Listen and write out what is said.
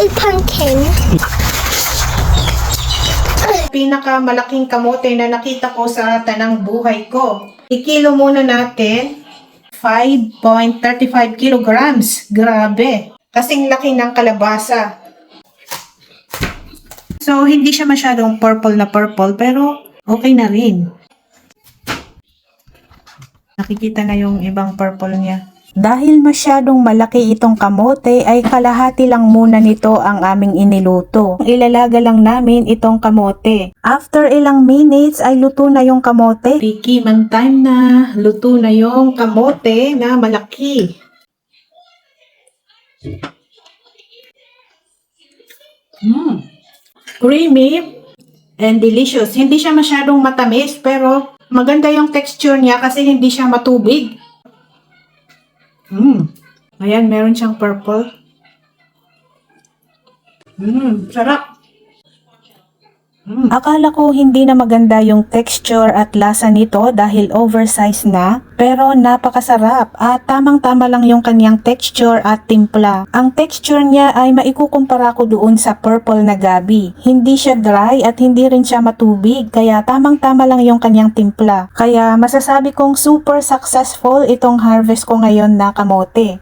little pumpkin. Pinakamalaking kamote na nakita ko sa tanang buhay ko. Ikilo muna natin, 5.35 kilograms. Grabe. Kasing laki ng kalabasa. So, hindi siya masyadong purple na purple, pero okay na rin. Nakikita na yung ibang purple niya. Dahil masyadong malaki itong kamote ay kalahati lang muna nito ang aming iniluto. Ilalaga lang namin itong kamote. After ilang minutes ay luto na yung kamote. Tikiman time na. Luto na yung kamote na malaki. Creamy and delicious. Hindi siya masyadong matamis pero maganda yung texture niya kasi hindi siya matubig. Ayan, meron siyang purple. Sarap. Akala ko hindi na maganda yung texture at lasa nito dahil oversized na, pero napakasarap at tamang-tama lang yung kanyang texture at timpla. Ang texture niya ay maikukumpara ko doon sa purple na gabi. Hindi siya dry at hindi rin siya matubig, kaya tamang-tama lang yung kanyang timpla. Kaya masasabi kong super successful itong harvest ko ngayon na kamote.